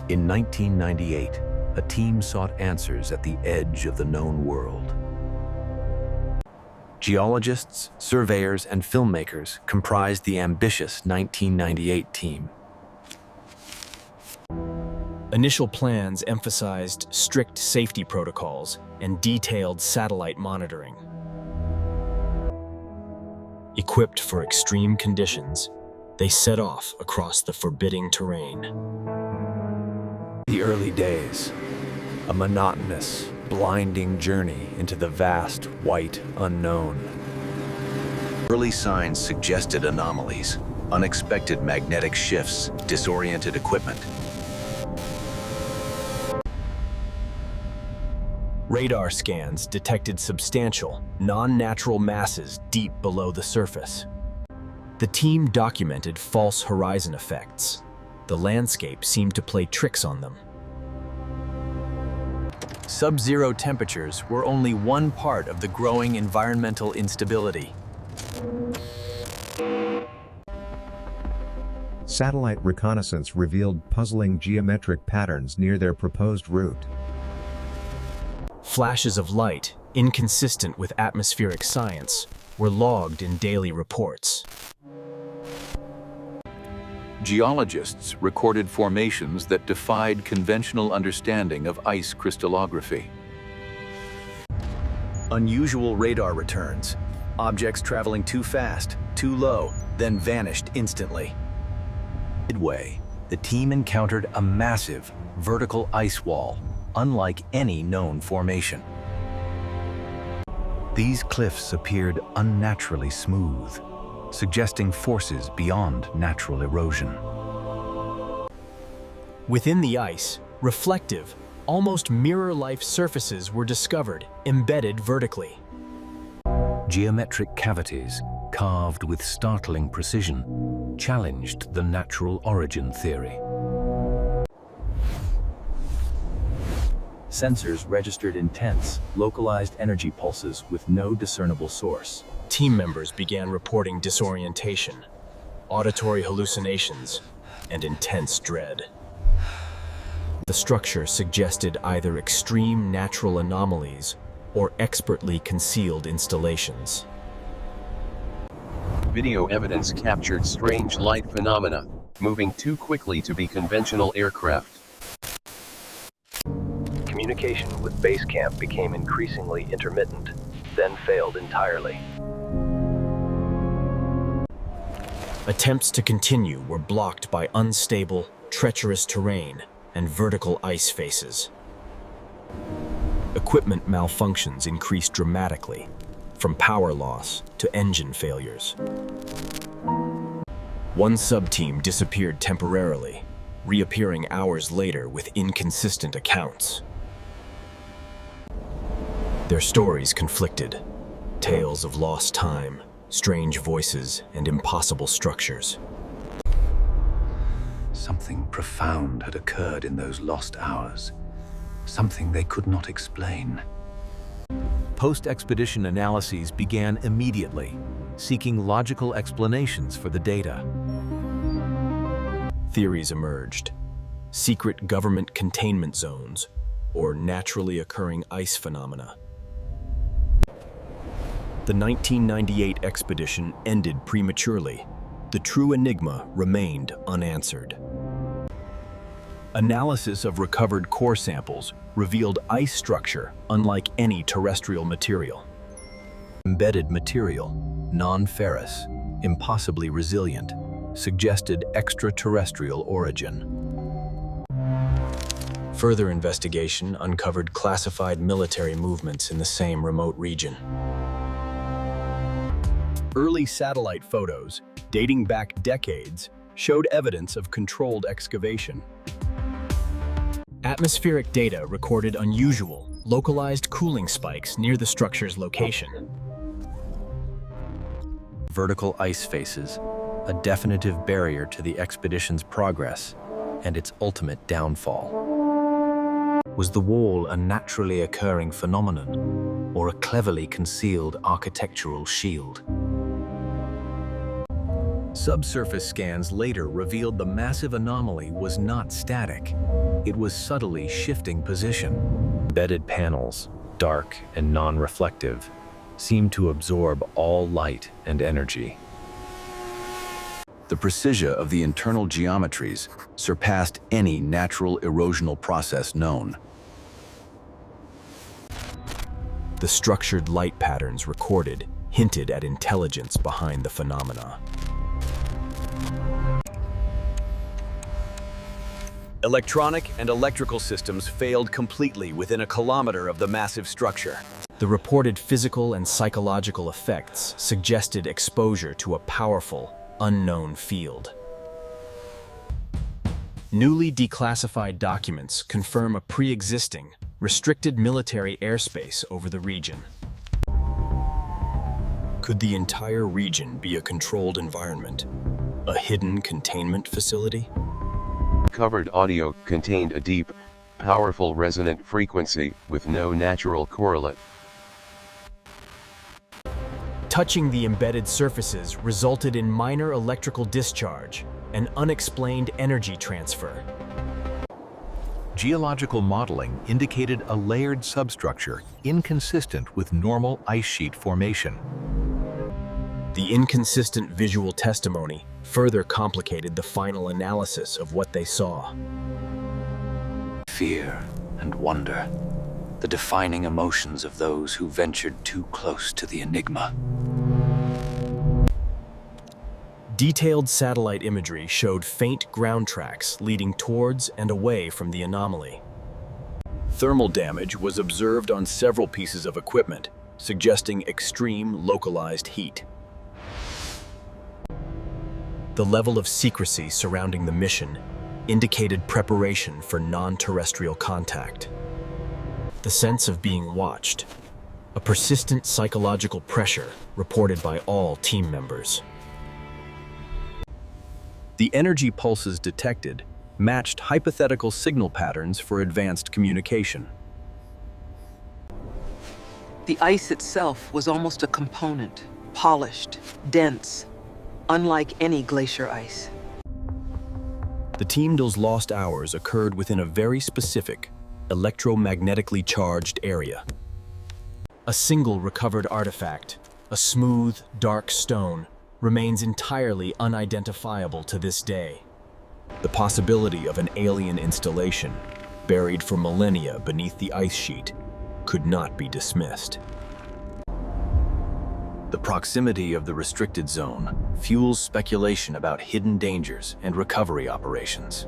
In 1998, a team sought answers at the edge of the known world. Geologists, surveyors, and filmmakers comprised the ambitious 1998 team. Initial plans emphasized strict safety protocols and detailed satellite monitoring. Equipped for extreme conditions, they set off across the forbidding terrain. The early days, a monotonous, blinding journey into the vast, white unknown. Early signs suggested anomalies, unexpected magnetic shifts, disoriented equipment. Radar scans detected substantial, non-natural masses deep below the surface. The team documented false horizon effects. The landscape seemed to play tricks on them. Sub-zero temperatures were only one part of the growing environmental instability. Satellite reconnaissance revealed puzzling geometric patterns near their proposed route. Flashes of light, inconsistent with atmospheric science, were logged in daily reports. Geologists recorded formations that defied conventional understanding of ice crystallography. Unusual radar returns, objects traveling too fast, too low, then vanished instantly. Midway, the team encountered a massive, vertical ice wall, unlike any known formation. These cliffs appeared unnaturally smooth, suggesting forces beyond natural erosion. Within the ice, reflective, almost mirror-like surfaces were discovered, embedded vertically. Geometric cavities, carved with startling precision, challenged the natural origin theory. Sensors registered intense, localized energy pulses with no discernible source. Team members began reporting disorientation, auditory hallucinations, and intense dread. The structure suggested either extreme natural anomalies or expertly concealed installations. Video evidence captured strange light phenomena, moving too quickly to be conventional aircraft. Communication with base camp became increasingly intermittent, then failed entirely. Attempts to continue were blocked by unstable, treacherous terrain and vertical ice faces. Equipment malfunctions increased dramatically, from power loss to engine failures. One sub-team disappeared temporarily, reappearing hours later with inconsistent accounts. Their stories conflicted, tales of lost time, strange voices, and impossible structures. Something profound had occurred in those lost hours, something they could not explain. Post-expedition analyses began immediately, seeking logical explanations for the data. Theories emerged: secret government containment zones, or naturally occurring ice phenomena. The 1998 expedition ended prematurely. The true enigma remained unanswered. Analysis of recovered core samples revealed ice structure unlike any terrestrial material. Embedded material, non-ferrous, impossibly resilient, suggested extraterrestrial origin. Further investigation uncovered classified military movements in the same remote region. Early satellite photos, dating back decades, showed evidence of controlled excavation. Atmospheric data recorded unusual, localized cooling spikes near the structure's location. Vertical ice faces, a definitive barrier to the expedition's progress and its ultimate downfall. Was the wall a naturally occurring phenomenon, or a cleverly concealed architectural shield? Subsurface scans later revealed the massive anomaly was not static. It was subtly shifting position. Embedded panels, dark and non-reflective, seemed to absorb all light and energy. The precision of the internal geometries surpassed any natural erosional process known. The structured light patterns recorded hinted at intelligence behind the phenomena. Electronic and electrical systems failed completely within a kilometer of the massive structure. The reported physical and psychological effects suggested exposure to a powerful, unknown field. Newly declassified documents confirm a pre-existing, restricted military airspace over the region. Could the entire region be a controlled environment? A hidden containment facility? Covered audio contained a deep, powerful resonant frequency with no natural correlate. Touching the embedded surfaces resulted in minor electrical discharge and unexplained energy transfer. Geological modeling indicated a layered substructure inconsistent with normal ice sheet formation. The inconsistent visual testimony further complicated the final analysis of what they saw. Fear and wonder, the defining emotions of those who ventured too close to the enigma. Detailed satellite imagery showed faint ground tracks leading towards and away from the anomaly. Thermal damage was observed on several pieces of equipment, suggesting extreme localized heat. The level of secrecy surrounding the mission indicated preparation for non-terrestrial contact. The sense of being watched, a persistent psychological pressure reported by all team members. The energy pulses detected matched hypothetical signal patterns for advanced communication. The ice itself was almost a component, polished, dense, unlike any glacier ice. The team's lost hours occurred within a very specific, electromagnetically charged area. A single recovered artifact, a smooth, dark stone, remains entirely unidentifiable to this day. The possibility of an alien installation, buried for millennia beneath the ice sheet, could not be dismissed. The proximity of the restricted zone fuels speculation about hidden dangers and recovery operations.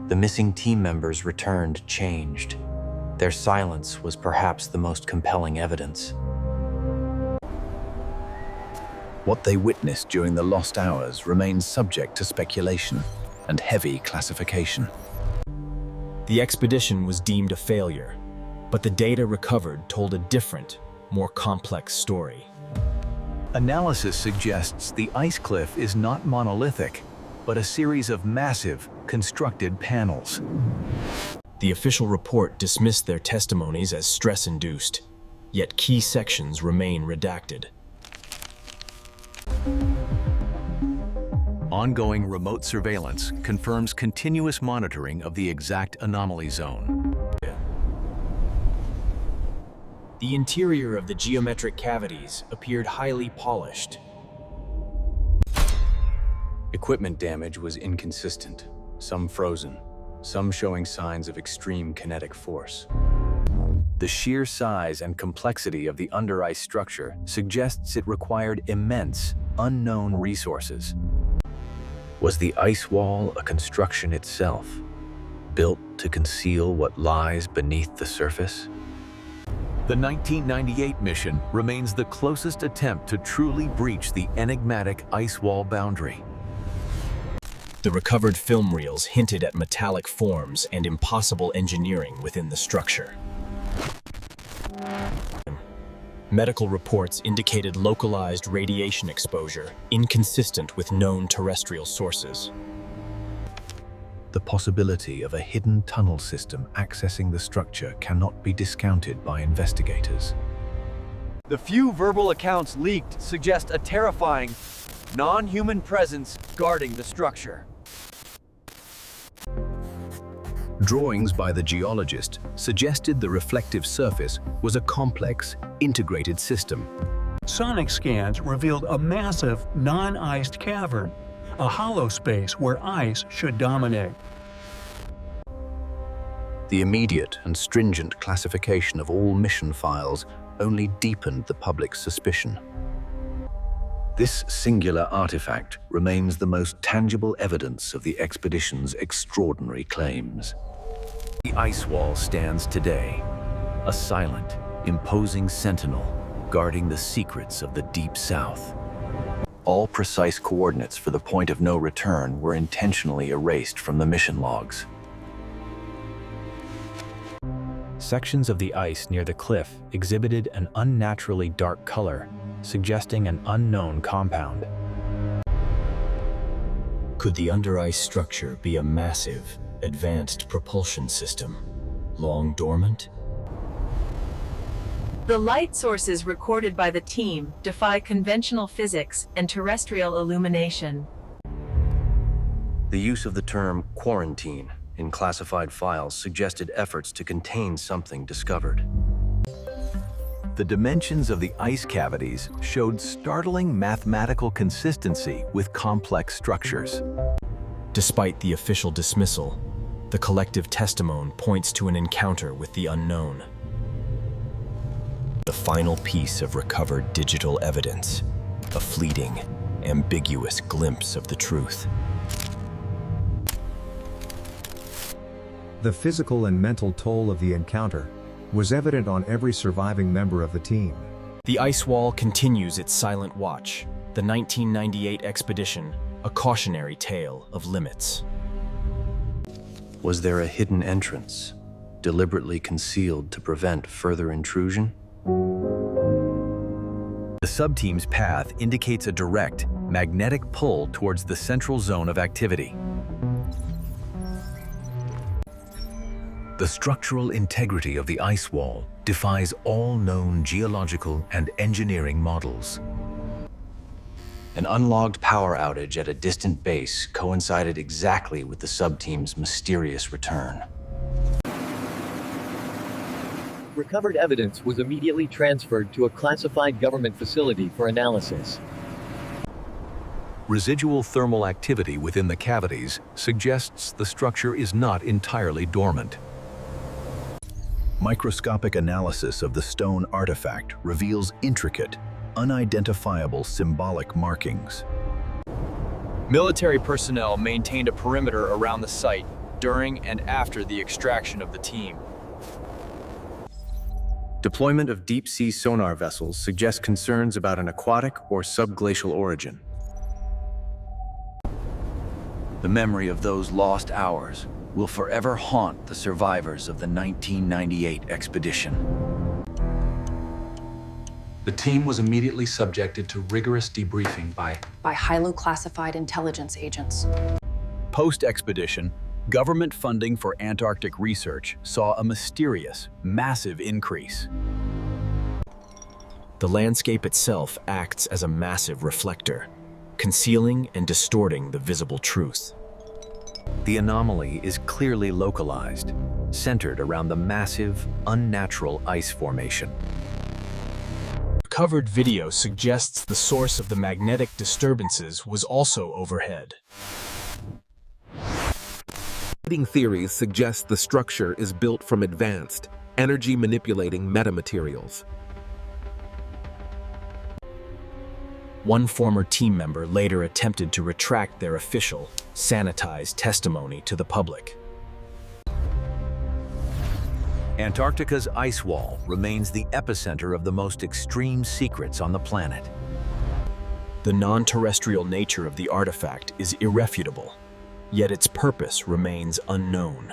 The missing team members returned changed. Their silence was perhaps the most compelling evidence. What they witnessed during the lost hours remains subject to speculation and heavy classification. The expedition was deemed a failure, but the data recovered told a different, more complex story. Analysis suggests the ice cliff is not monolithic, but a series of massive, constructed panels. The official report dismissed their testimonies as stress-induced, yet key sections remain redacted. Ongoing remote surveillance confirms continuous monitoring of the exact anomaly zone. The interior of the geometric cavities appeared highly polished. Equipment damage was inconsistent, some frozen, some showing signs of extreme kinetic force. The sheer size and complexity of the under-ice structure suggests it required immense, unknown resources. Was the ice wall a construction itself, built to conceal what lies beneath the surface? The 1998 mission remains the closest attempt to truly breach the enigmatic ice wall boundary. The recovered film reels hinted at metallic forms and impossible engineering within the structure. Medical reports indicated localized radiation exposure, inconsistent with known terrestrial sources. The possibility of a hidden tunnel system accessing the structure cannot be discounted by investigators. The few verbal accounts leaked suggest a terrifying, non-human presence guarding the structure. Drawings by the geologist suggested the reflective surface was a complex, integrated system. Sonic scans revealed a massive, non-iced cavern, a hollow space where ice should dominate. The immediate and stringent classification of all mission files only deepened the public's suspicion. This singular artifact remains the most tangible evidence of the expedition's extraordinary claims. The ice wall stands today, a silent, imposing sentinel guarding the secrets of the Deep South. All precise coordinates for the point of no return were intentionally erased from the mission logs. Sections of the ice near the cliff exhibited an unnaturally dark color, suggesting an unknown compound. Could the under-ice structure be a massive, advanced propulsion system, long dormant? The light sources recorded by the team defy conventional physics and terrestrial illumination. The use of the term quarantine in classified files suggested efforts to contain something discovered. The dimensions of the ice cavities showed startling mathematical consistency with complex structures. Despite the official dismissal, the collective testimony points to an encounter with the unknown. The final piece of recovered digital evidence, a fleeting, ambiguous glimpse of the truth. The physical and mental toll of the encounter was evident on every surviving member of the team. The ice wall continues its silent watch, the 1998 expedition, a cautionary tale of limits. Was there a hidden entrance, deliberately concealed to prevent further intrusion? The subteam's path indicates a direct, magnetic pull towards the central zone of activity. The structural integrity of the ice wall defies all known geological and engineering models. An unlogged power outage at a distant base coincided exactly with the subteam's mysterious return. Recovered evidence was immediately transferred to a classified government facility for analysis. Residual thermal activity within the cavities suggests the structure is not entirely dormant. Microscopic analysis of the stone artifact reveals intricate, unidentifiable symbolic markings. Military personnel maintained a perimeter around the site during and after the extraction of the team. Deployment of deep-sea sonar vessels suggests concerns about an aquatic or subglacial origin. The memory of those lost hours will forever haunt the survivors of the 1998 expedition. The team was immediately subjected to rigorous debriefing by highly classified intelligence agents. Post-expedition, government funding for Antarctic research saw a mysterious, massive increase. The landscape itself acts as a massive reflector, concealing and distorting the visible truth. The anomaly is clearly localized, centered around the massive, unnatural ice formation. Recovered video suggests the source of the magnetic disturbances was also overhead. Leading theories suggest the structure is built from advanced, energy-manipulating metamaterials. One former team member later attempted to retract their official, sanitized testimony to the public. Antarctica's ice wall remains the epicenter of the most extreme secrets on the planet. The non-terrestrial nature of the artifact is irrefutable, yet its purpose remains unknown.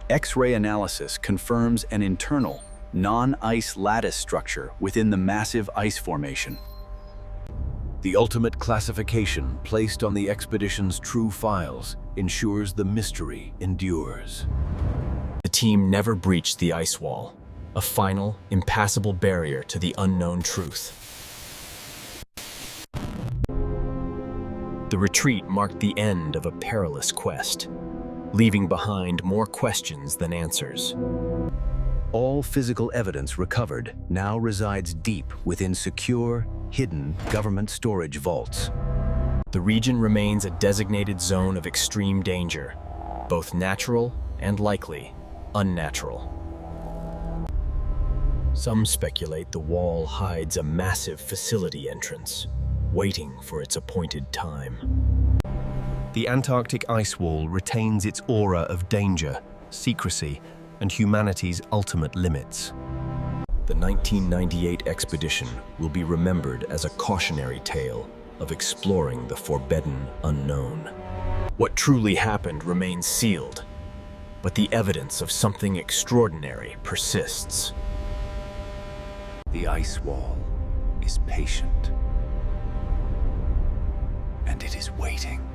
X-ray analysis confirms an internal, non-ice lattice structure within the massive ice formation. The ultimate classification placed on the expedition's true files ensures the mystery endures. The team never breached the ice wall, a final, impassable barrier to the unknown truth. The retreat marked the end of a perilous quest, leaving behind more questions than answers. All physical evidence recovered now resides deep within secure, hidden government storage vaults. The region remains a designated zone of extreme danger, both natural and likely unnatural. Some speculate the wall hides a massive facility entrance, waiting for its appointed time. The Antarctic Ice Wall retains its aura of danger, secrecy, and humanity's ultimate limits. The 1998 expedition will be remembered as a cautionary tale of exploring the forbidden unknown. What truly happened remains sealed, but the evidence of something extraordinary persists. The ice wall is patient, and it is waiting.